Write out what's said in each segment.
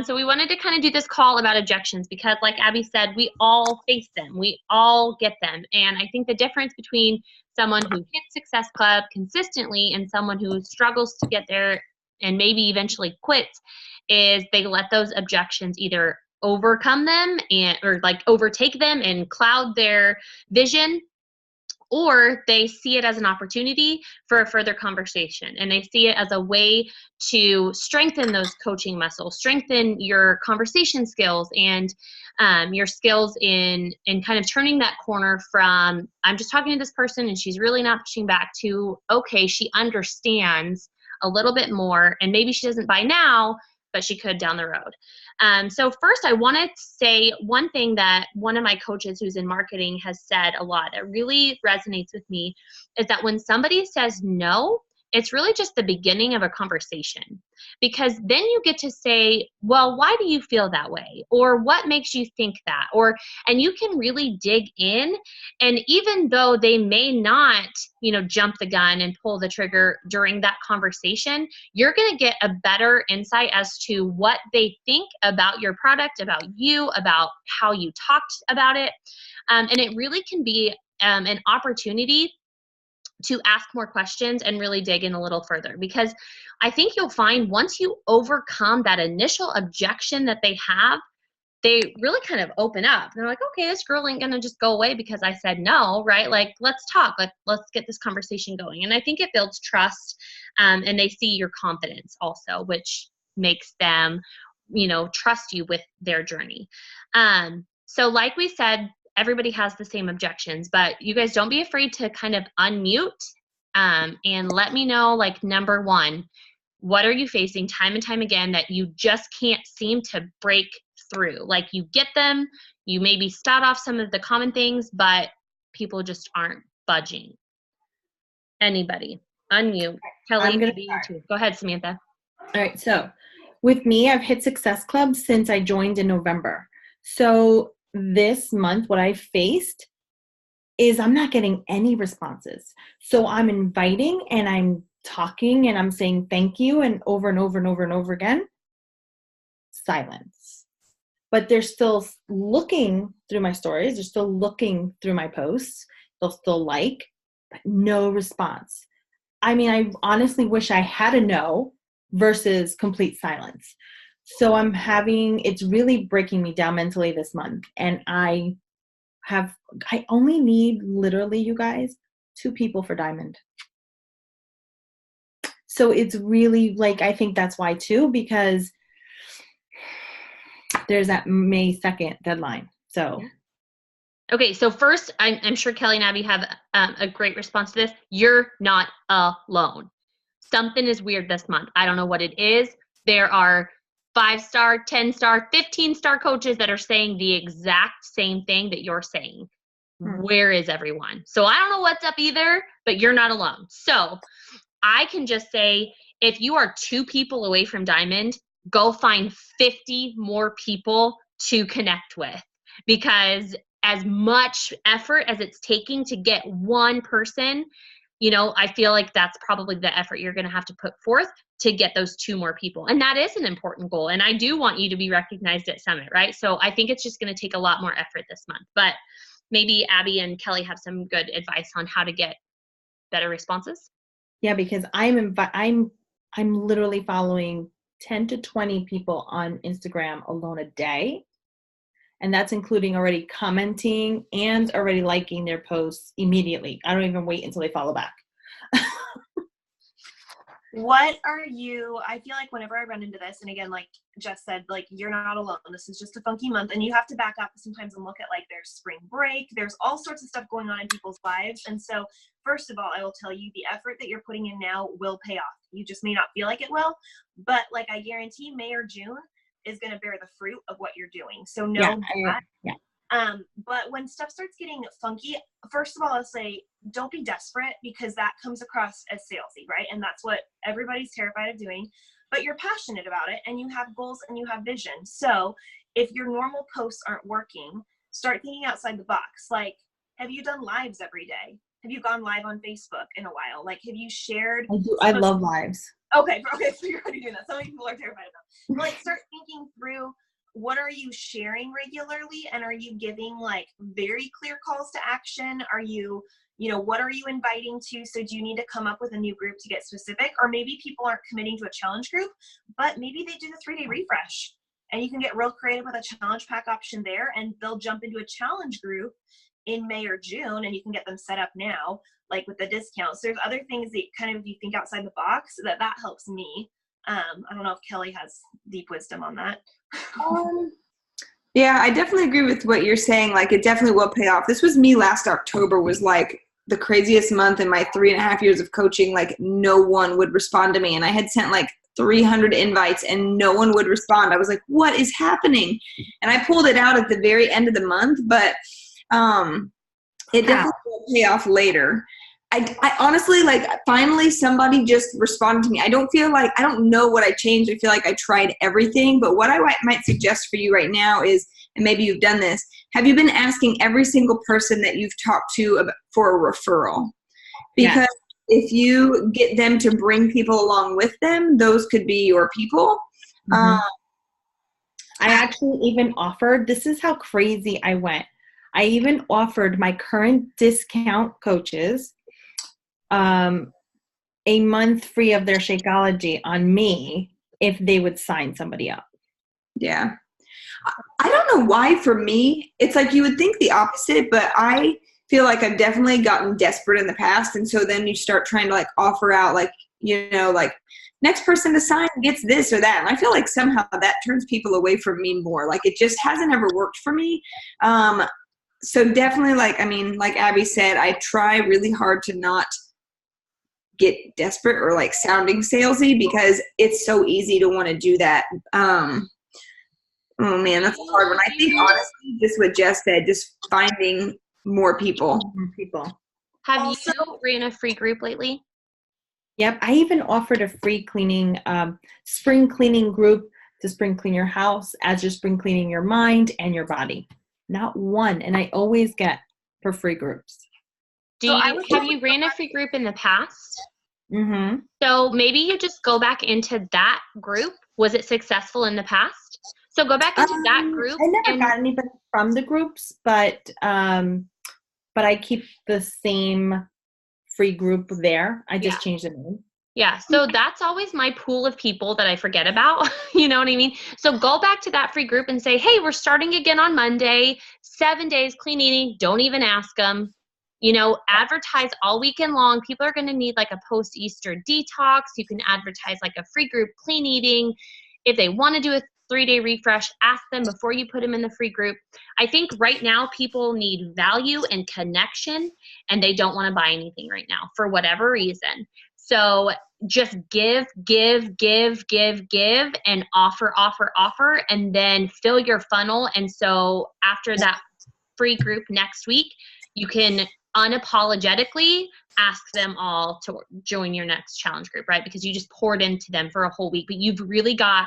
So we wanted to kind of do this call about objections because, like Abby said, we all face them. We all get them. And I think the difference between someone who hits Success Club consistently and someone who struggles to get there and maybe eventually quits is they let those objections either overcome them or like overtake them and cloud their vision, or they see it as an opportunity for a further conversation, and they see it as a way to strengthen those coaching muscles, strengthen your conversation skills, and your skills in kind of turning that corner from, I'm just talking to this person and she's really not pushing back, to, okay, she understands a little bit more, and maybe she doesn't buy now, but she could down the road. So first, I want to say one thing that one of my coaches who's in marketing has said a lot that really resonates with me is that when somebody says no, it's really just the beginning of a conversation, because then you get to say, well, why do you feel that way? Or what makes you think that? And you can really dig in. And even though they may not, jump the gun and pull the trigger during that conversation, you're going to get a better insight as to what they think about your product, about you, about how you talked about it. And it really can be an opportunity to ask more questions and really dig in a little further, because I think you'll find once you overcome that initial objection that they have, they really kind of open up. They're like, okay, this girl ain't gonna just go away because I said no, right? Like, let's talk, let's get this conversation going. And I think it builds trust, and they see your confidence also, which makes them, trust you with their journey. So like we said, everybody has the same objections, but you guys don't be afraid to kind of unmute and let me know, like, number one, what are you facing time and time again that you just can't seem to break through? Like, you get them, you maybe start off some of the common things, but people just aren't budging. Anybody? Unmute. Kelly, maybe you too. Go ahead, Samantha. All right. So with me, I've hit Success Club since I joined in November. So this month, what I faced is I'm not getting any responses. So I'm inviting and I'm talking and I'm saying thank you and over and over and over and over again. Silence. But they're still looking through my stories. They're still looking through my posts. They'll still like, but no response. I mean, I honestly wish I had a no versus complete silence. So it's really breaking me down mentally this month. And I only need, literally, you guys, 2 people for Diamond. So it's really, like, I think that's why too, because there's that May 2nd deadline. So. Okay, so first, I'm sure Kelly and Abby have a great response to this. You're not alone. Something is weird this month. I don't know what it is. There are 5-star, 10-star, 15-star coaches that are saying the exact same thing that you're saying. Where is everyone? So I don't know what's up either, but you're not alone. So I can just say, if you are 2 people away from Diamond, go find 50 more people to connect with, because as much effort as it's taking to get one person, I feel like that's probably the effort you're going to have to put forth to get those 2 more people. And that is an important goal. And I do want you to be recognized at Summit, right? So I think it's just going to take a lot more effort this month. But maybe Abby and Kelly have some good advice on how to get better responses. Yeah, because I'm literally following 10 to 20 people on Instagram alone a day. And that's including already commenting and already liking their posts immediately. I don't even wait until they follow back. I feel like whenever I run into this, and again, like Jess said, like, you're not alone. This is just a funky month, and you have to back up sometimes and look at, like, there's spring break. There's all sorts of stuff going on in people's lives. And so first of all, I will tell you, the effort that you're putting in now will pay off. You just may not feel like it will, but, like, I guarantee May or June is going to bear the fruit of what you're doing. So know that. Yeah. But when stuff starts getting funky, first of all, I'll say, don't be desperate, because that comes across as salesy, right? And that's what everybody's terrified of doing. But you're passionate about it, and you have goals and you have vision. So if your normal posts aren't working, start thinking outside the box. Like, have you done lives every day? have you gone live on Facebook in a while? Like, have you shared? I do. I love lives. Okay, so you're already doing that. So many people are terrified of them. But, like, start thinking through, what are you sharing regularly, and are you giving like very clear calls to action? Are you, what are you inviting to? So do you need to come up with a new group to get specific? Or maybe people aren't committing to a challenge group, but maybe they do the 3-day refresh, and you can get real creative with a challenge pack option there, and they'll jump into a challenge group in May or June, and you can get them set up now, like with the discounts. There's other things that kind of, you think outside the box, that helps me. I don't know if Kelly has deep wisdom on that. Yeah, I definitely agree with what you're saying. Like, it definitely will pay off. This was me last October, was like the craziest month in my 3.5 years of coaching. Like, no one would respond to me. And I had sent like 300 invites and no one would respond. I was like, what is happening? And I pulled it out at the very end of the month, but it definitely will pay off later. I honestly, like, finally somebody just responded to me. I don't know what I changed. I feel like I tried everything, but what I might suggest for you right now is, and maybe you've done this, have you been asking every single person that you've talked to for a referral? Because if you get them to bring people along with them, those could be your people. I actually even offered, this is how crazy I went. I even offered my current discount coaches a month free of their Shakeology on me if they would sign somebody up. Yeah. I don't know why for me, it's like you would think the opposite, but I feel like I've definitely gotten desperate in the past. And so then you start trying to like offer out like, like next person to sign gets this or that. And I feel like somehow that turns people away from me more. Like it just hasn't ever worked for me. So definitely like Abby said, I try really hard to not get desperate or like sounding salesy because it's so easy to want to do that. Oh man, that's a hard one. I think honestly, just what Jess said, just finding more people. Have you ran a free group lately? Yep. I even offered a free cleaning, spring cleaning group to spring clean your house as you're spring cleaning your mind and your body. Not one. And I always get for free groups. Have you ran a free group in the past? Mm-hmm. So maybe you just go back into that group. Was it successful in the past? So go back into that group. I never got anybody from the groups, but I keep the same free group there. I just changed the name. Yeah. So that's always my pool of people that I forget about. You know what I mean? So go back to that free group and say, hey, we're starting again on Monday, 7 days clean eating. Don't even ask them. Advertise all weekend long. People are going to need like a post-Easter detox. You can advertise like a free group clean eating. If they want to do a 3-day refresh, ask them before you put them in the free group. I think right now people need value and connection, and they don't want to buy anything right now for whatever reason. So just give, and offer, and then fill your funnel. And so after that free group next week, you can unapologetically ask them all to join your next challenge group, right? Because you just poured into them for a whole week, but you've really got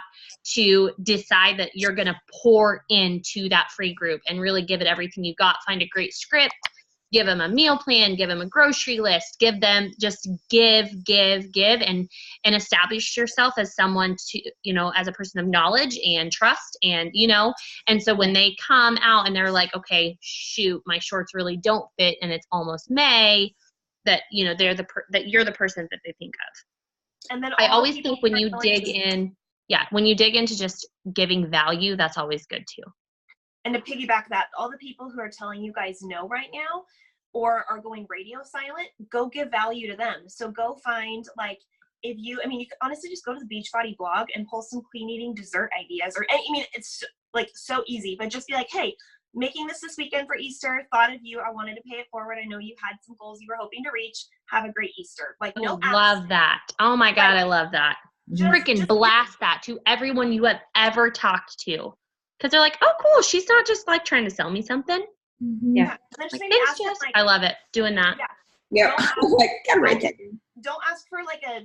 to decide that you're going to pour into that free group and really give it everything you've got. Find a great script, give them a meal plan, give them a grocery list, give them just give, and establish yourself as someone to, as a person of knowledge and trust. And, and so when they come out and they're like, okay, shoot, my shorts really don't fit and it's almost May, that, that you're the person that they think of. And then I always think when you dig into just giving value, that's always good too. And to piggyback that, all the people who are telling you guys no right now or are going radio silent, go give value to them. So go find you can honestly just go to the Beachbody blog and pull some clean eating dessert ideas it's like so easy, but just be like, hey, making this weekend for Easter, thought of you. I wanted to pay it forward. I know you had some goals you were hoping to reach. Have a great Easter. Love that. Oh my God. I love that. Freaking blast that to everyone you have ever talked to. Because they're like, oh, cool. She's not just like trying to sell me something. Mm-hmm. Yeah. Thanks, Jess. I love it. Doing that. Yeah. don't ask for like a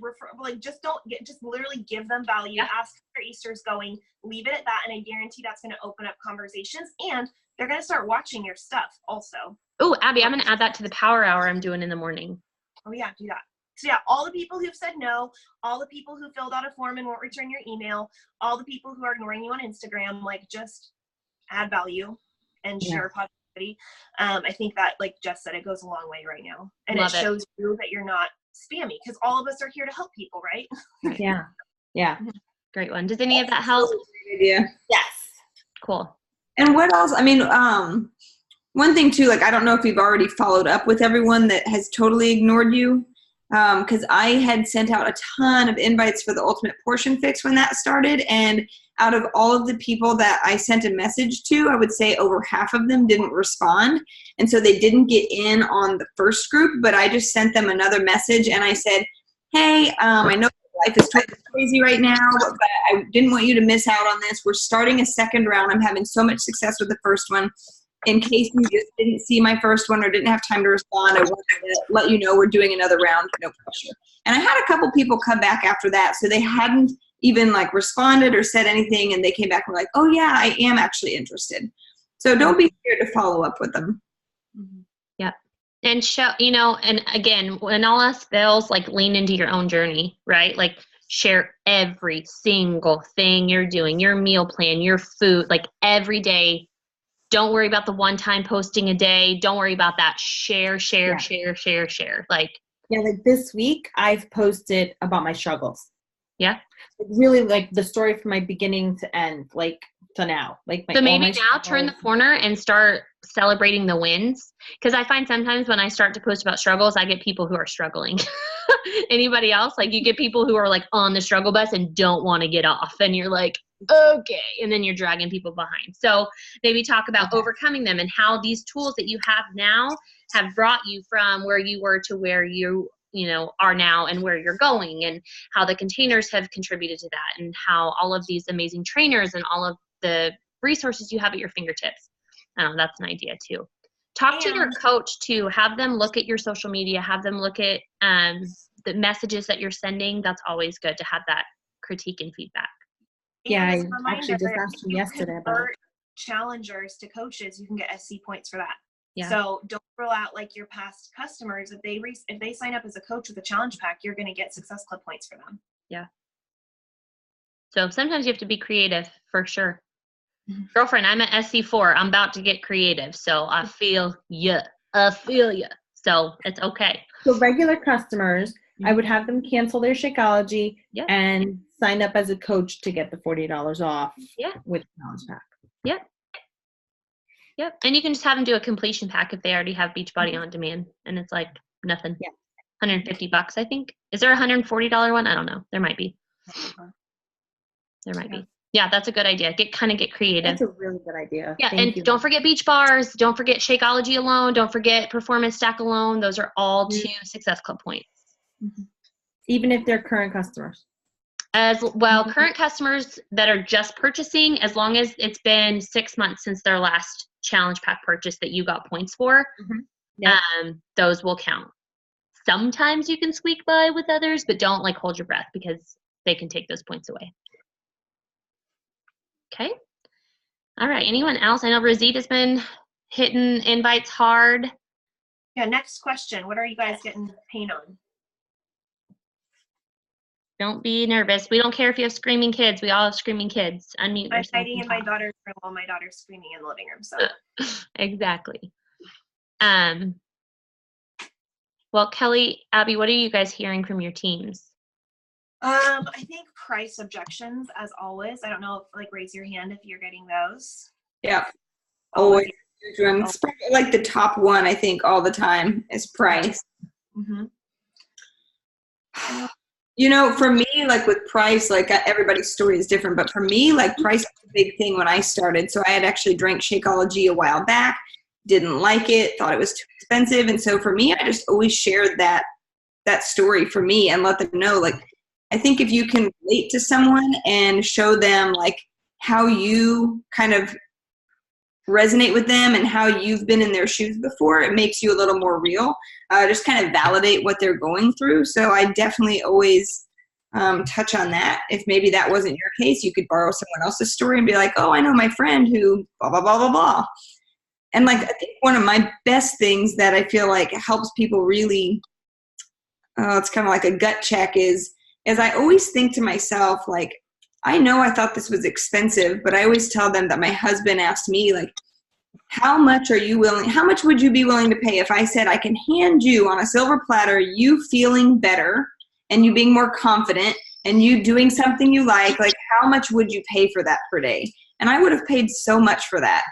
just don't get, just literally give them value. Yeah. Ask where Easter's going, leave it at that, and I guarantee that's going to open up conversations, and they're going to start watching your stuff also. Oh, Abby, I'm going to add that to the power hour I'm doing in the morning. Oh yeah, do that. So yeah, all the people who've said no, all the people who filled out a form and won't return your email, all the people who are ignoring you on Instagram, like just add value and share positivity. I think that, like Jess said, it goes a long way right now, and it shows you that you're not spammy, because all of us are here to help people, right? Right. Yeah. Great one. Does any of that help? Great idea. Yes. Cool. And what else? I mean, one thing too, like, I don't know if you've already followed up with everyone that has totally ignored you. Because I had sent out a ton of invites for the Ultimate Portion Fix when that started, and out of all of the people that I sent a message to, I would say over half of them didn't respond, and so they didn't get in on the first group, but I just sent them another message, and I said, hey, I know life is totally crazy right now, but I didn't want you to miss out on this. We're starting a second round. I'm having so much success with the first one. In case you just didn't see my first one or didn't have time to respond, I wanted to let you know we're doing another round, no pressure. And I had a couple people come back after that, so they hadn't even like responded or said anything, and they came back and were like, oh yeah, I am actually interested. So don't be scared to follow up with them. Yeah. And show, and again, when all else fails, like lean into your own journey, right? Like share every single thing you're doing, your meal plan, your food, like every day. Don't worry about the one-time posting a day. Don't worry about that. Share. Like, yeah, like this week I've posted about my struggles. Yeah. Really, like the story from my beginning to end, like to now. Like so maybe now turn the corner and start celebrating the wins. Because I find sometimes when I start to post about struggles, I get people who are struggling. Anybody else? Like you get people who are like on the struggle bus and don't want to get off. And you're like, okay. And then you're dragging people behind. So maybe talk about overcoming them and how these tools that you have now have brought you from where you were to where you are now and where you're going, and how the containers have contributed to that, and how all of these amazing trainers and all of the resources you have at your fingertips. That's an idea too. Talk to your coach too. Have them look at your social media. Have them look at the messages that you're sending. That's always good to have that critique and feedback. Yeah, I actually just asked you yesterday about challengers to coaches. You can get SC points for that. Yeah. So don't rule out like your past customers. If they sign up as a coach with a challenge pack, you're going to get Success Club points for them. Yeah. So sometimes you have to be creative for sure. Mm-hmm. Girlfriend, I'm at SC4. I'm about to get creative. So I feel ya. So it's okay. So regular customers, I would have them cancel their Shakeology and sign up as a coach to get the $40 off with the challenge pack. Yep. And you can just have them do a completion pack if they already have Beachbody on demand. And it's like nothing. Yeah. $150, I think. Is there a $140 one? I don't know. There might be. There might be. Yeah, that's a good idea. Get creative. That's a really good idea. Yeah, Thank you. Don't forget beach bars. Don't forget Shakeology alone. Don't forget Performance Stack alone. Those are all 2 Success Club points. Mm-hmm. Even if they're current customers. As well, current customers that are just purchasing, as long as it's been 6 months since their last challenge pack purchase that you got points for, those will count. Sometimes you can squeak by with others, but don't like hold your breath because they can take those points away. Okay. All right. Anyone else? I know Rosita's been hitting invites hard. Yeah. Next question. What are you guys getting pain on? Don't be nervous. We don't care if you have screaming kids. We all have screaming kids. Unmute yourself. I'm hiding in my daughter's room while my daughter's screaming in the living room. So exactly. Well, Kelly, Abby, what are you guys hearing from your teams? I think price objections, as always. I don't know if raise your hand if you're getting those. Yeah. Always. Like the top one, I think, all the time is price. Mm-hmm. For me, like with price, like everybody's story is different, but for me, like price was a big thing when I started. So I had actually drank Shakeology a while back, didn't like it, thought it was too expensive. And so for me, I just always shared that story for me and let them know, like, I think if you can relate to someone and show them like how you kind of resonate with them and how you've been in their shoes before, it makes you a little more real. Just kind of validate what they're going through. So I definitely always touch on that. If maybe that wasn't your case, you could borrow someone else's story and be like, oh, I know my friend who blah, blah, blah, blah, blah. And like, I think one of my best things that I feel like helps people really, it's kind of like a gut check is I always think to myself, like, I know I thought this was expensive, but I always tell them that my husband asked me, like, how much would you be willing to pay if I said I can hand you on a silver platter, you feeling better and you being more confident and you doing something you like how much would you pay for that per day? And I would have paid so much for that.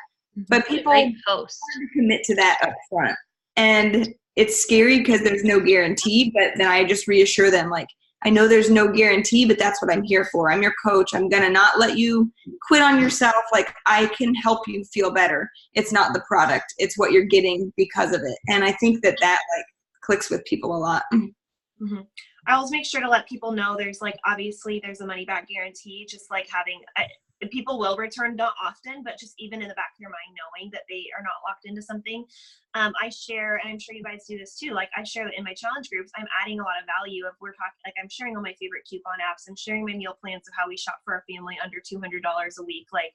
But people hard to commit to that up front. And it's scary because there's no guarantee, but then I just reassure them, like, I know there's no guarantee, but that's what I'm here for. I'm your coach. I'm going to not let you quit on yourself. Like, I can help you feel better. It's not the product. It's what you're getting because of it. And I think that like clicks with people a lot. Mm-hmm. I always make sure to let people know there's like, obviously there's a money back guarantee, just like having people will return, not often, but just even in the back of your mind, knowing that they are not locked into something. I share, and I'm sure you guys do this too, like I share that in my challenge groups, I'm adding a lot of value of I'm sharing all my favorite coupon apps, I'm sharing my meal plans of how we shop for our family under $200 a week, like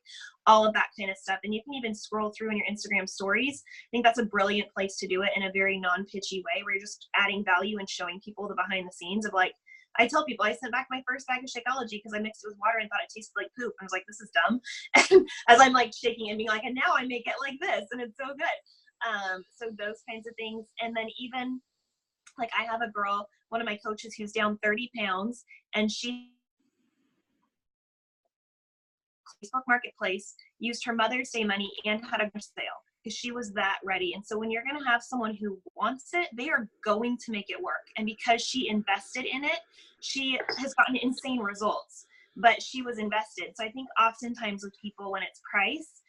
all of that kind of stuff. And you can even scroll through in your Instagram stories. I think that's a brilliant place to do it in a very non-pitchy way, where you're just adding value and showing people the behind the scenes of like, I tell people I sent back my first bag of Shakeology because I mixed it with water and thought it tasted like poop. I was like, this is dumb. And as I'm like shaking and being like, and now I make it like this and it's so good. So those kinds of things. And then even like I have a girl, one of my coaches who's down 30 pounds, and she Facebook Marketplace used her Mother's Day money and had a sale because she was that ready. And so when you're going to have someone who wants it, they are going to make it work. And because she invested in it, she has gotten insane results, but she was invested. So I think oftentimes with people, when it's price,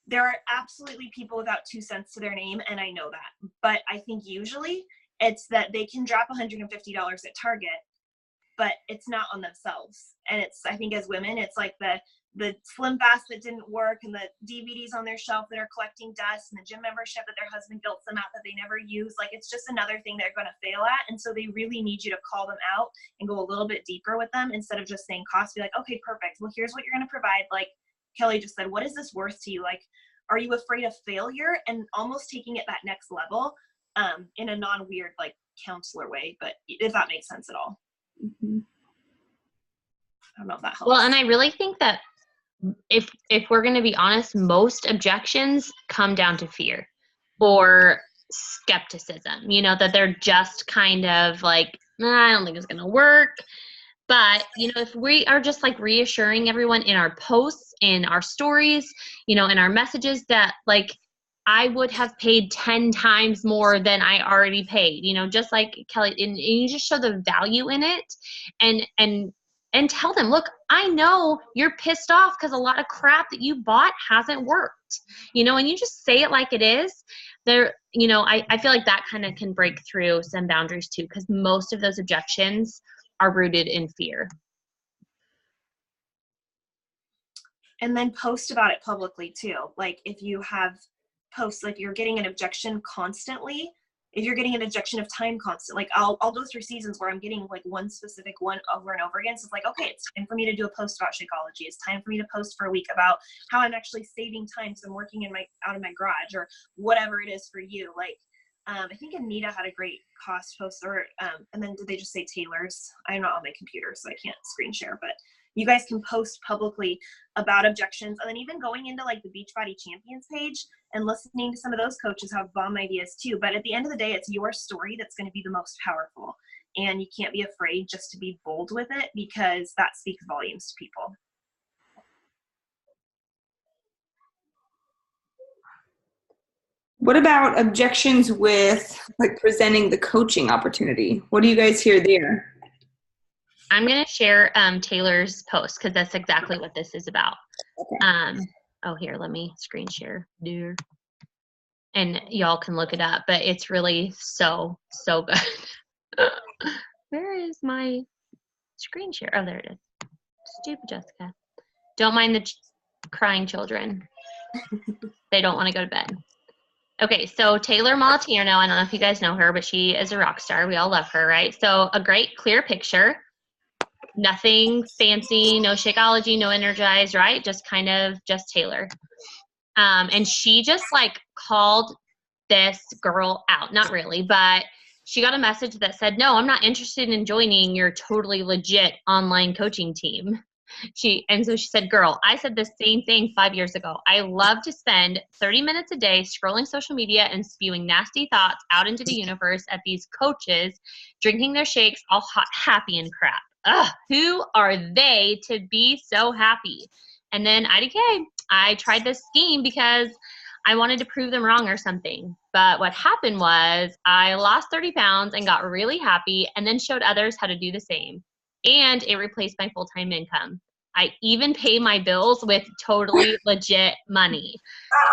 there are absolutely people without 2 cents to their name. And I know that, but I think usually it's that they can drop $150 at Target, but it's not on themselves. And it's, I think as women, it's like the Slim Fast that didn't work, and the DVDs on their shelf that are collecting dust, and the gym membership that their husband guilts them out that they never use. Like, it's just another thing they're going to fail at. And so they really need you to call them out and go a little bit deeper with them instead of just saying cost. Be like, okay, perfect. Well, here's what you're going to provide. Like Kelly just said, what is this worth to you? Like, are you afraid of failure? And almost taking it that next level in a non-weird, like, counselor way, but if that makes sense at all. Mm-hmm. I don't know if that helps. Well, and I really think that if we're going to be honest, most objections come down to fear or skepticism, you know, that they're just kind of like, I don't think it's going to work. But, you know, if we are just like reassuring everyone in our posts, in our stories, you know, in our messages that like, I would have paid 10 times more than I already paid, you know, just like Kelly, and you just show the value in it and tell them, look, I know you're pissed off because a lot of crap that you bought hasn't worked, you know, and you just say it like it is. There, you know, I feel like that kind of can break through some boundaries too, because most of those objections are rooted in fear. And then post about it publicly too. Like if you have posts, like you're getting an objection constantly, if you're getting an objection of time constant, like I'll go through seasons where I'm getting like one specific one over and over again. So it's like, okay, it's time for me to do a post about Shakeology. It's time for me to post for a week about how I'm actually saving time. So I'm working out of my garage or whatever it is for you. Like, I think Anita had a great cost post, or, and then did they just say Taylor's? I'm not on my computer, so I can't screen share, but you guys can post publicly about objections. And then even going into like the Beachbody Champions page and listening to some of those coaches have bomb ideas too. But at the end of the day, it's your story that's going to be the most powerful. And you can't be afraid just to be bold with it, because that speaks volumes to people. What about objections with like presenting the coaching opportunity? What do you guys hear there? I'm going to share Taylor's post because that's exactly what this is about. Okay. Oh, here, let me screen share. And y'all can look it up, but it's really so good. Where is my screen share? Oh, there it is. Stupid Jessica. Don't mind the crying children. They don't want to go to bed. Okay, so Taylor Molatino, I don't know if you guys know her, but she is a rock star. We all love her, right? So a great clear picture, nothing fancy, no Shakeology, no Energized, right? Just kind of just Taylor. And she just like called this girl out. Not really, but she got a message that said, no, I'm not interested in joining your totally legit online coaching team. So she said, girl, I said the same thing 5 years ago. I love to spend 30 minutes a day scrolling social media and spewing nasty thoughts out into the universe at these coaches, drinking their shakes, all hot, happy and crap. Ugh, who are they to be so happy? And then IDK, I tried this scheme because I wanted to prove them wrong or something. But what happened was I lost 30 pounds and got really happy and then showed others how to do the same. And it replaced my full-time income. I even pay my bills with totally legit money.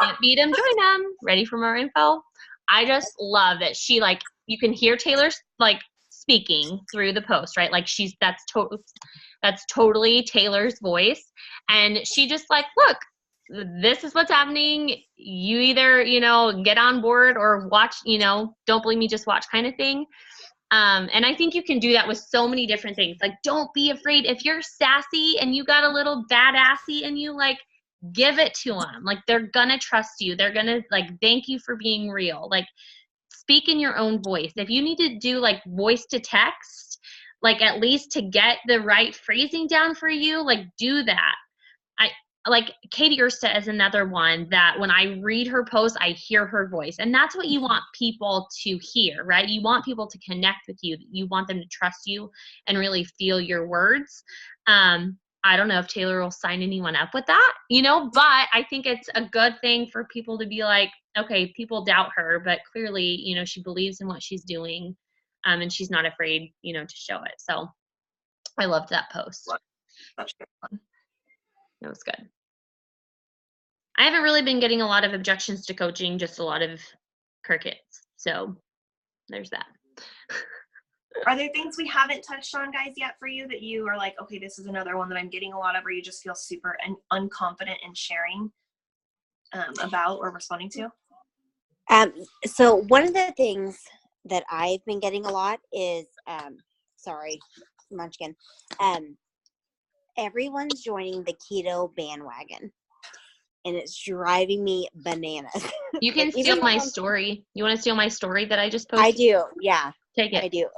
Can't beat them, join them. Ready for more info? I just love that she, like, you can hear Taylor's, like, speaking through the post, right? Like, that's totally Taylor's voice. And she just, like, look, this is what's happening. You either, get on board or watch, don't believe me, just watch kind of thing. And I think you can do that with so many different things. Like, don't be afraid. If you're sassy and you got a little badassy in you, like, give it to them. Like, they're gonna trust you. They're gonna, like, thank you for being real. Like, speak in your own voice. If you need to do, like, voice to text, like, at least to get the right phrasing down for you, like, do that. Like Katie Ersta is another one that when I read her post, I hear her voice. And that's what you want people to hear, right? You want people to connect with you. You want them to trust you and really feel your words. I don't know if Taylor will sign anyone up with that, but I think it's a good thing for people to be like, okay, people doubt her, but clearly, she believes in what she's doing, and she's not afraid, to show it. So I loved that post. That's good fun. It was good. I haven't really been getting a lot of objections to coaching, just a lot of crickets. So there's that. Are there things we haven't touched on, guys, yet for you that you are like, okay, this is another one that I'm getting a lot of, or you just feel super unconfident in sharing about or responding to? So one of the things that I've been getting a lot is, sorry, Munchkin. Everyone's joining the keto bandwagon. And it's driving me bananas. You can steal my story. You want to steal my story that I just posted? I do, yeah. Take it. I do.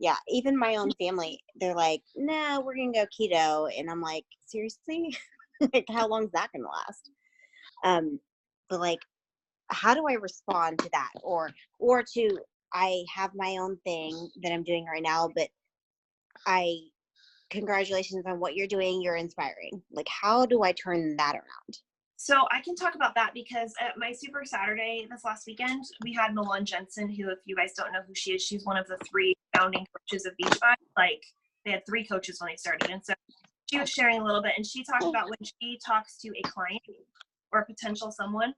Yeah, even my own family, they're like, no, we're going to go keto. And I'm like, seriously? Like, how long is that going to last? But, like, how do I respond to that? Or to, I have my own thing that I'm doing right now, but congratulations on what you're doing. You're inspiring. Like, how do I turn that around? So I can talk about that because at my Super Saturday this last weekend, we had Milan Jensen, who, if you guys don't know who she is, she's one of the 3 founding coaches of Beachbody. Like, they had 3 coaches when they started. And so she was sharing a little bit, and she talked about when she talks to a client or a potential someone,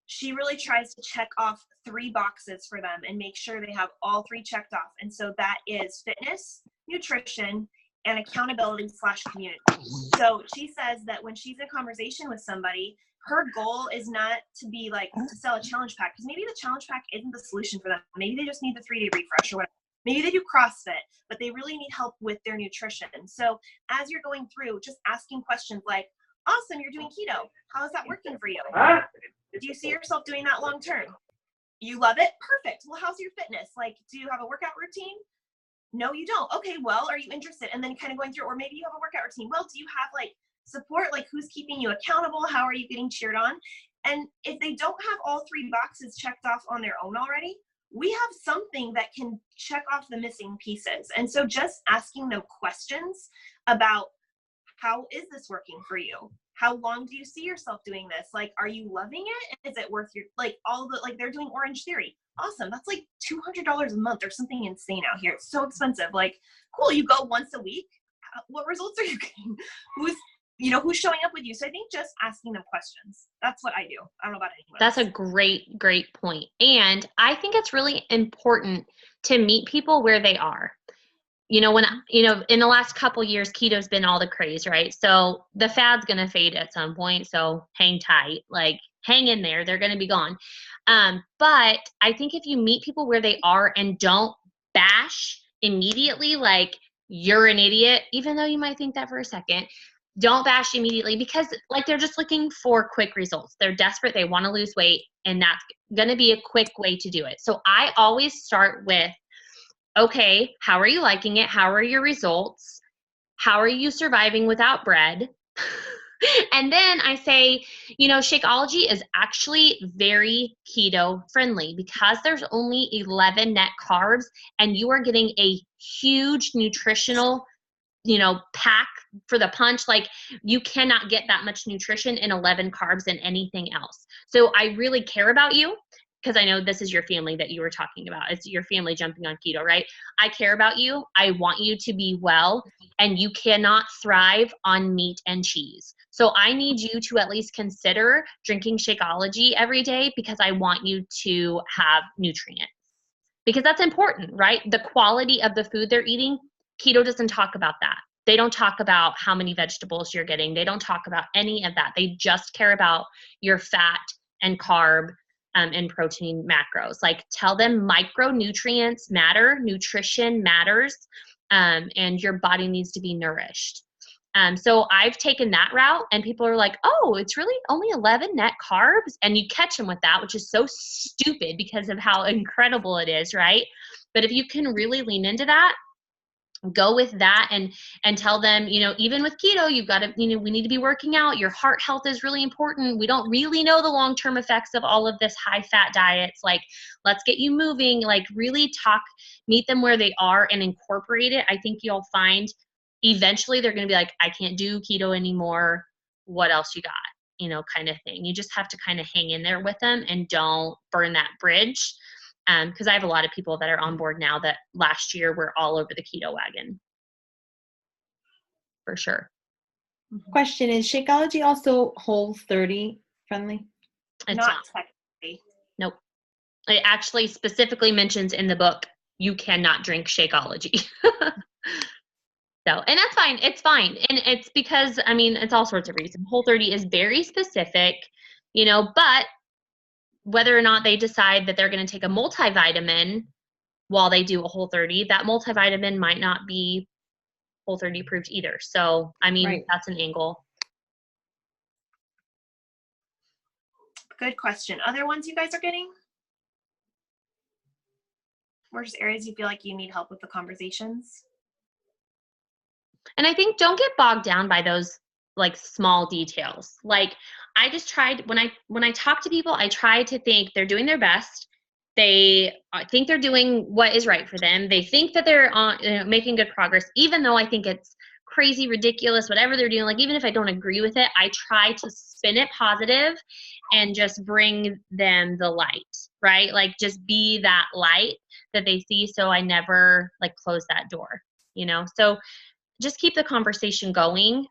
she really tries to check off 3 boxes for them and make sure they have all 3 checked off. And so that is fitness, nutrition, and accountability/community. So she says that when she's in conversation with somebody, her goal is not to be like to sell a challenge pack, because maybe the challenge pack isn't the solution for them. Maybe they just need the 3-day refresh or whatever. Maybe they do CrossFit, but they really need help with their nutrition. So as you're going through, just asking questions like, awesome, you're doing keto. How is that working for you? Do you see yourself doing that long term? You love it? Perfect. Well, how's your fitness? Like, do you have a workout routine? No, you don't. Okay, well, are you interested? And then kind of going through, or maybe you have a workout routine. Well, do you have like support? Like, who's keeping you accountable? How are you getting cheered on? And if they don't have all 3 boxes checked off on their own already, we have something that can check off the missing pieces. And so just asking them questions about, how is this working for you? How long do you see yourself doing this? Like, are you loving it? Is it worth your, like, all the, like, they're doing Orange Theory. Awesome. That's like $200 a month or something insane out here. It's so expensive. Like, cool. You go once a week. What results are you getting? Who's showing up with you? So I think just asking them questions. That's what I do. I don't know about anyone else. That's a great point. And I think it's really important to meet people where they are. in the last couple years, keto's been all the craze, right? So the fad's going to fade at some point. So hang tight, like hang in there. They're going to be gone. But I think if you meet people where they are and don't bash immediately, like you're an idiot, even though you might think that for a second, don't bash immediately, because like they're just looking for quick results. They're desperate. They want to lose weight, and that's going to be a quick way to do it. So I always start with, okay, how are you liking it? How are your results? How are you surviving without bread? And then I say, Shakeology is actually very keto friendly because there's only 11 net carbs, and you are getting a huge nutritional, pack for the punch. Like, you cannot get that much nutrition in 11 carbs in anything else. So I really care about you, because I know this is your family that you were talking about. It's your family jumping on keto, right? I care about you. I want you to be well, and you cannot thrive on meat and cheese. So I need you to at least consider drinking Shakeology every day, because I want you to have nutrients, because that's important, right? The quality of the food they're eating, keto doesn't talk about that. They don't talk about how many vegetables you're getting. They don't talk about any of that. They just care about your fat and carb and protein macros. Like, tell them micronutrients matter, nutrition matters, and your body needs to be nourished. So I've taken that route, and people are like, oh, it's really only 11 net carbs. And you catch them with that, which is so stupid because of how incredible it is, right? But if you can really lean into that, go with that, and tell them, even with keto, you've got to, we need to be working out. Your heart health is really important. We don't really know the long-term effects of all of this high fat diets. Like, let's get you moving, like really meet them where they are and incorporate it. I think you'll find eventually they're going to be like, I can't do keto anymore. What else you got? Kind of thing. You just have to kind of hang in there with them and don't burn that bridge. Because I have a lot of people that are on board now that last year were all over the keto wagon. For sure. Question, is Shakeology also Whole30 friendly? It's Not technically. Nope. It actually specifically mentions in the book, you cannot drink Shakeology. So, and that's fine. It's fine. And it's because, it's all sorts of reasons. Whole30 is very specific, but whether or not they decide that they're going to take a multivitamin while they do a Whole30, that multivitamin might not be Whole30 approved either. So, Right. That's an angle. Good question. Other ones you guys are getting? Or just areas you feel like you need help with the conversations? And I think don't get bogged down by those like small details. Like, I just tried, when I talk to people, I try to think they're doing their best. They think they're doing what is right for them. They think that they're making good progress, even though I think it's crazy, ridiculous, whatever they're doing. Like, even if I don't agree with it, I try to spin it positive and just bring them the light, right? Like, just be that light that they see, so I never like close that door, So just keep the conversation going.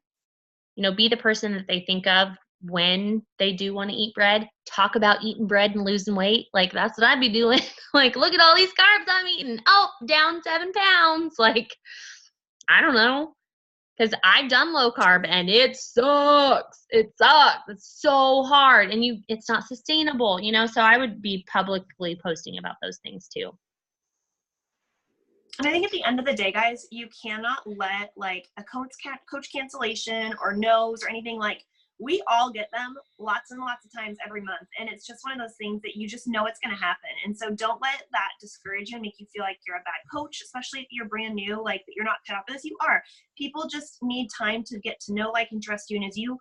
Be the person that they think of when they do want to eat bread. Talk about eating bread and losing weight. Like, that's what I'd be doing. Like, look at all these carbs I'm eating. Oh, down 7 pounds. Like, I don't know. Because I've done low carb and it sucks. It sucks. It's so hard. And it's not sustainable, So I would be publicly posting about those things too. And I think at the end of the day, guys, you cannot let like a coach cancellation or no's or anything, like, we all get them lots and lots of times every month. And it's just one of those things that you just know it's going to happen. And so don't let that discourage you and make you feel like you're a bad coach, especially if you're brand new, like that you're not cut out for this. You are. People just need time to get to know, like, and trust you. And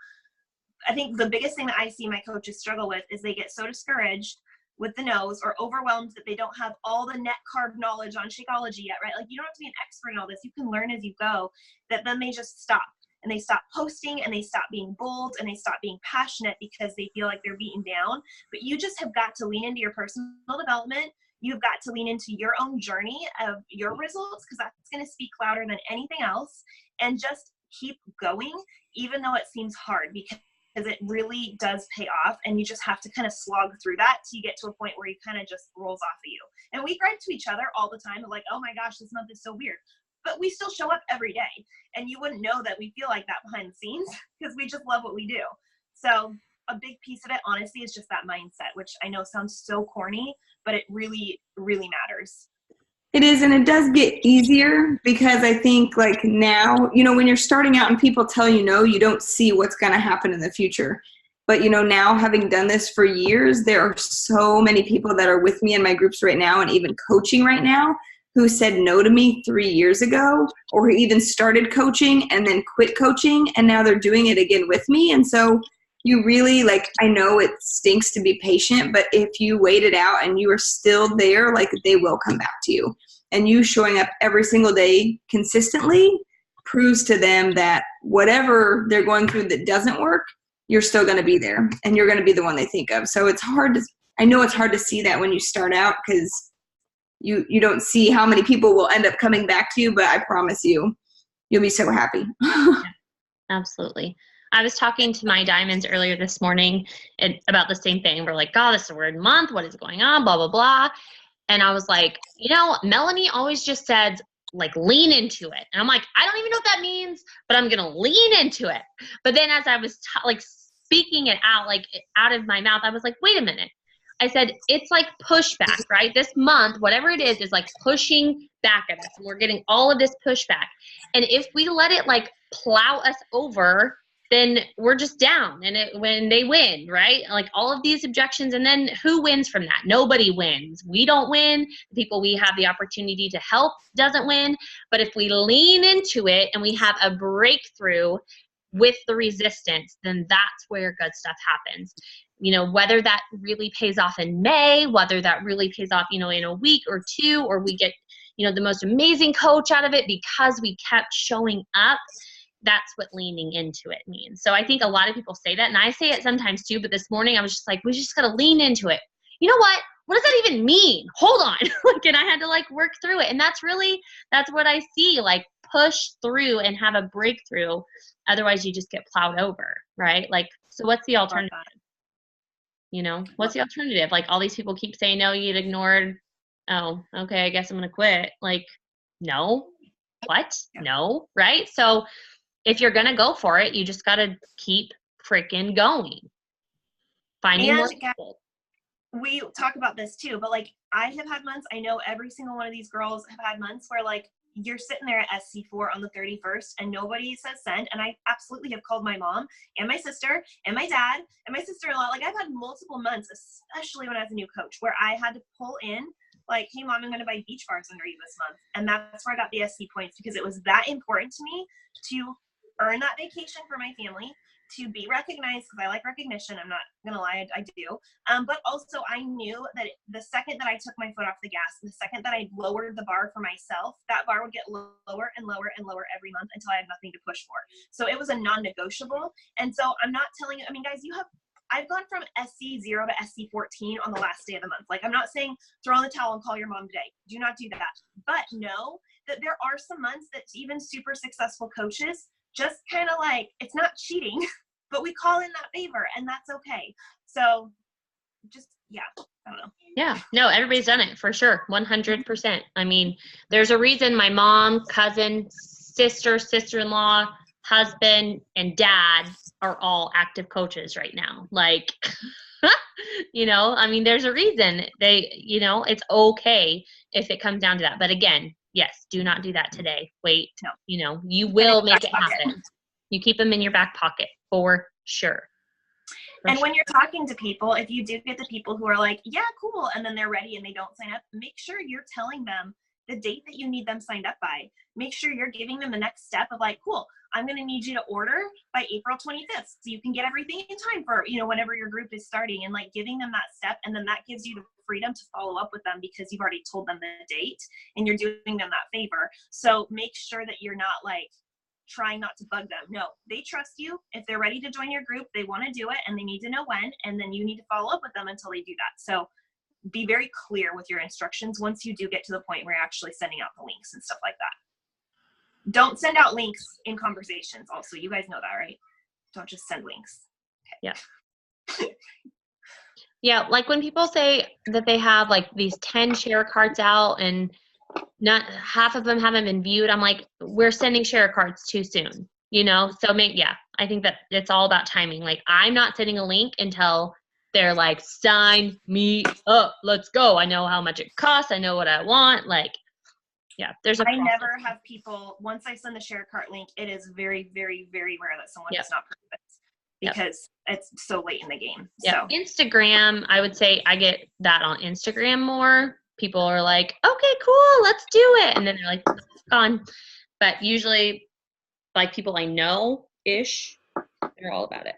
I think the biggest thing that I see my coaches struggle with is they get so discouraged with the no's or overwhelmed that they don't have all the net carb knowledge on Shakeology yet, right? Like, you don't have to be an expert in all this. You can learn as you go. That then they just stop, and they stop posting, and they stop being bold, and they stop being passionate because they feel like they're beaten down. But you just have got to lean into your personal development. You've got to lean into your own journey of your results, because that's going to speak louder than anything else. And just keep going, even though it seems hard, because it really does pay off. And you just have to kind of slog through that till you get to a point where you kind of just rolls off of you. And we gripe to each other all the time, like, oh my gosh, this month is so weird. but we still show up every day. And you wouldn't know that we feel like that behind the scenes because we just love what we do. So a big piece of it, honestly, is just that mindset, which I know sounds so corny, but it really, really matters. It is, and it does get easier because I think like now, you know, when you're starting out and people tell you no, you don't see what's going to happen in the future. But, you know, now having done this for years, there are so many people that are with me in my groups right now and even coaching right now who said no to me 3 years ago, or who even started coaching and then quit coaching, and now they're doing it again with me. And so you really, like, I know it stinks to be patient, but if you wait it out and you are still there, like, they will come back to you. And you showing up every single day consistently proves to them that whatever they're going through that doesn't work, you're still going to be there and you're going to be the one they think of. So it's hard to, I know it's hard to see that when you start out because you don't see how many people will end up coming back to you, but I promise you, you'll be so happy. Absolutely. I was talking to my diamonds earlier this morning about the same thing. We're like, God, this is a weird month. What is going on? Blah, blah, blah. And I was like, you know, Melanie always just said, like, lean into it. And I'm like, I don't even know what that means, but I'm going to lean into it. But then as I was speaking it out, like out of my mouth, I was like, wait a minute. I said, it's like pushback, right? This month, whatever it is like pushing back at us. And we're getting all of this pushback. And if we let it like plow us over, then we're just down. And when they win, right? Like all of these objections. And then who wins from that? Nobody wins. We don't win. The people we have the opportunity to help doesn't win. But if we lean into it and we have a breakthrough with the resistance, then that's where good stuff happens. You know, whether that really pays off in May, whether that really pays off, you know, in a week or two, or we get, you know, the most amazing coach out of it because we kept showing up. That's what leaning into it means. So I think a lot of people say that, and I say it sometimes too, but this morning I was just like, we just got to lean into it. You know what? What does that even mean? Hold on. And I had to like work through it. And that's what I see, like push through and have a breakthrough. Otherwise you just get plowed over, right? Like, so what's the alternative? You know, what's the alternative? Like all these people keep saying, no, you get ignored. Oh, okay. I guess I'm going to quit. Like, no, what? No. Right. So if you're going to go for it, you just got to keep freaking going. Finding more people. We talk about this too, but like I have had months, I know every single one of these girls have had months where like you're sitting there at SC4 on the 31st and nobody says send. And I absolutely have called my mom and my sister and my dad and my sister-in-law. Like I've had multiple months, especially when I was a new coach, where I had to pull in like, hey mom, I'm going to buy beach bars under you this month. And that's where I got the SC points, because it was that important to me to earn that vacation for my family, to be recognized, because I like recognition. I'm not gonna lie, I do. But also I knew that the second that I took my foot off the gas, the second that I lowered the bar for myself, that bar would get lower and lower and lower every month until I had nothing to push for. So it was a non-negotiable. And so I'm not telling you, I mean, guys, I've gone from SC0 to SC14 on the last day of the month. Like, I'm not saying throw in the towel and call your mom today. Do not do that. But know that there are some months that even super successful coaches just kind of like, it's not cheating, but we call in that favor, and that's okay. So just, yeah, I don't know. Yeah, no, everybody's done it for sure. 100%. I mean, there's a reason my mom, cousin, sister, sister-in-law, husband, and dad are all active coaches right now. Like, you know, I mean, there's a reason you know, it's okay if it comes down to that. But again, yes, do not do that today. Wait, no. You know, you will make it happen. You keep them in your back pocket for sure. And when you're talking to people, if you do get the people who are like, yeah, cool, and then they're ready and they don't sign up, make sure you're telling them the date that you need them signed up by. Make sure you're giving them the next step of like, cool, I'm going to need you to order by April 25th so you can get everything in time for, you know, whenever your group is starting, and like giving them that step. And then that gives you the freedom to follow up with them because you've already told them the date and you're doing them that favor. So make sure that you're not like trying not to bug them. No, they trust you. If they're ready to join your group, they want to do it and they need to know when, and then you need to follow up with them until they do that. So be very clear with your instructions once you do get to the point where you're actually sending out the links and stuff like that. Don't send out links in conversations also. You guys know that, right? Don't just send links. Okay. Yeah. Yeah, like when people say that they have like these 10 share cards out and not half of them haven't been viewed. I'm like, we're sending share cards too soon, you know? So I think that it's all about timing. Like, I'm not sending a link until they're like, sign me up, let's go. I know how much it costs. I know what I want. Like, yeah, there's a I process. never have people, once I send the share cart link, it is very, very, very rare that someone does not approve it because it's so late in the game. Yeah. So Instagram, I would say I get that on Instagram more. People are like, okay, cool, let's do it. And then they're like, gone. But usually, like, people I know-ish, they're all about it.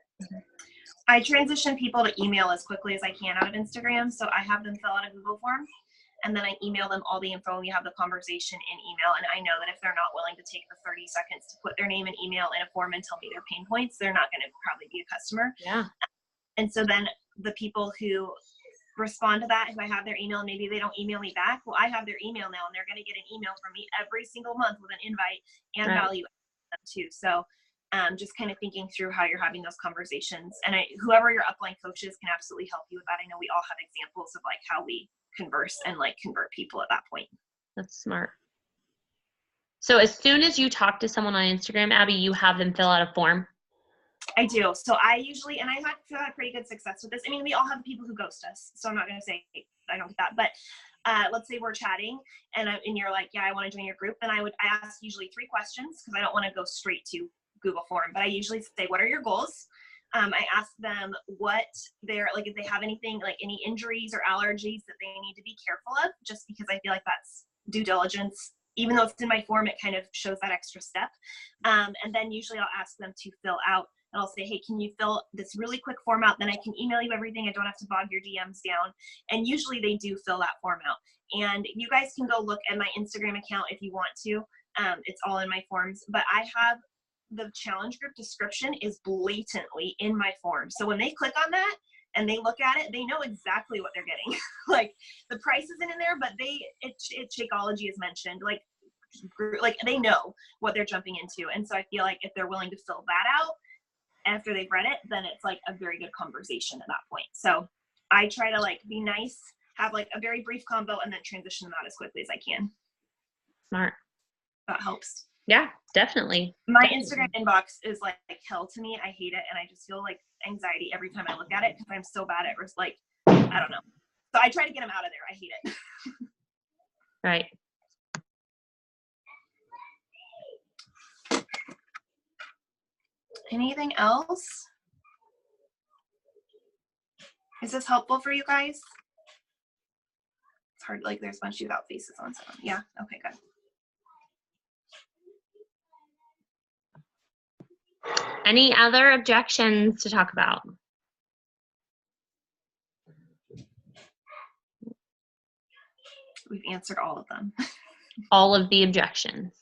I transition people to email as quickly as I can out of Instagram. So I have them fill out a Google form and then I email them all the info and we have the conversation in email. And I know that if they're not willing to take the 30 seconds to put their name and email in a form and tell me their pain points, they're not going to probably be a customer. Yeah. And so then the people who respond to that, if I have their email, maybe they don't email me back. Well, I have their email now and they're going to get an email from me every single month with an invite and value too. So just kind of thinking through how you're having those conversations, and whoever your upline coaches can absolutely help you with that. I know we all have examples of like how we converse and like convert people at that point. That's smart. So as soon as you talk to someone on Instagram, Abby, you have them fill out a form? I do. So I usually, and I've had pretty good success with this. I mean, we all have people who ghost us, so I'm not going to say I don't get that, but let's say we're chatting and you're like, yeah, I want to join your group. Then I ask usually 3 questions because I don't want to go straight to Google form, but I usually say, what are your goals? I ask them what they're like, if they have anything like any injuries or allergies that they need to be careful of, just because I feel like that's due diligence. Even though it's in my form, it kind of shows that extra step. And then usually I'll ask them to fill out, and I'll say, hey, can you fill this really quick form out? Then I can email you everything. I don't have to bog your DMs down. And usually they do fill that form out. And you guys can go look at my Instagram account if you want to. It's all in my forms. But I have the challenge group description is blatantly in my form. So when they click on that and they look at it, they know exactly what they're getting. Like the price isn't in there, but Shakeology is mentioned. Like they know what they're jumping into. And so I feel like if they're willing to fill that out after they've read it, then it's like a very good conversation at that point. So I try to like be nice, have like a very brief combo, and then transition them out as quickly as I can. Smart. That helps. Yeah, definitely. My Instagram inbox is like hell to me. I hate it. And I just feel like anxiety every time I look at it because I'm so bad at like, I don't know. So I try to get them out of there. I hate it. Right. Anything else? Is this helpful for you guys? It's hard, like there's a bunch of you without faces on. So yeah, okay, good. Any other objections to talk about? We've answered all of them. All of the objections.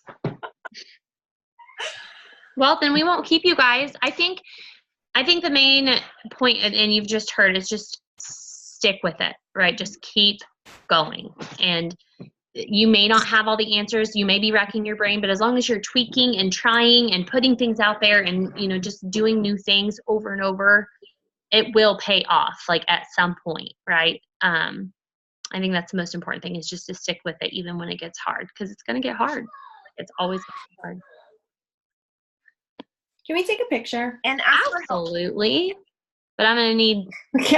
Well, then we won't keep you guys. I think the main point, and you've just heard, is just stick with it, right? Just keep going. And you may not have all the answers. You may be racking your brain, but as long as you're tweaking and trying and putting things out there and, just doing new things over and over, it will pay off, like at some point, right? I think that's the most important thing, is just to stick with it even when it gets hard, because it's going to get hard. It's always going to get hard. Can we take a picture? And ask for help. Absolutely. But I'm going to need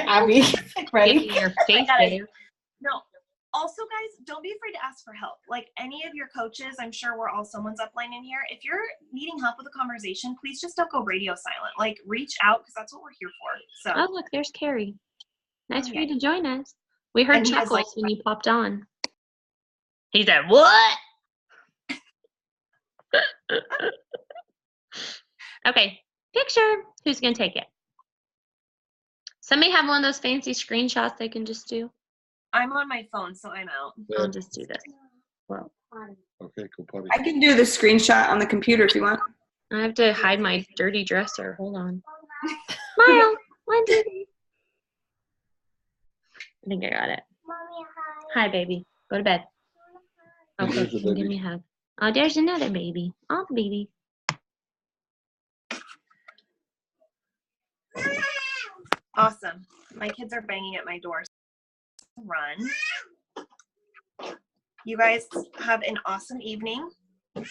Abby, ready? your face there. No. Also, guys, don't be afraid to ask for help. Like any of your coaches, I'm sure we're all someone's upline in here. If you're needing help with a conversation, please just don't go radio silent. Like reach out, because that's what we're here for. So. Oh, look, there's Carrie. Nice for you to join us. We heard chuckles when you popped on. He said, what? Okay, picture. Who's going to take it? Somebody have one of those fancy screenshots they can just do? I'm on my phone, so I'm out. I'll just do this. Well, okay, cool, buddy. I can do the screenshot on the computer if you want. I have to hide my dirty dresser. Hold on. Smile. 1, 2, 3. I think I got it. Hi, baby. Go to bed. Okay, you can give me a hug. Oh, there's another baby. Oh, the baby. Awesome. My kids are banging at my door. Run. You guys have an awesome evening.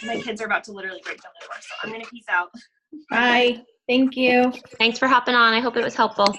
My kids are about to literally break down the door, so I'm going to peace out. Bye. Thank you. Thanks for hopping on. I hope it was helpful.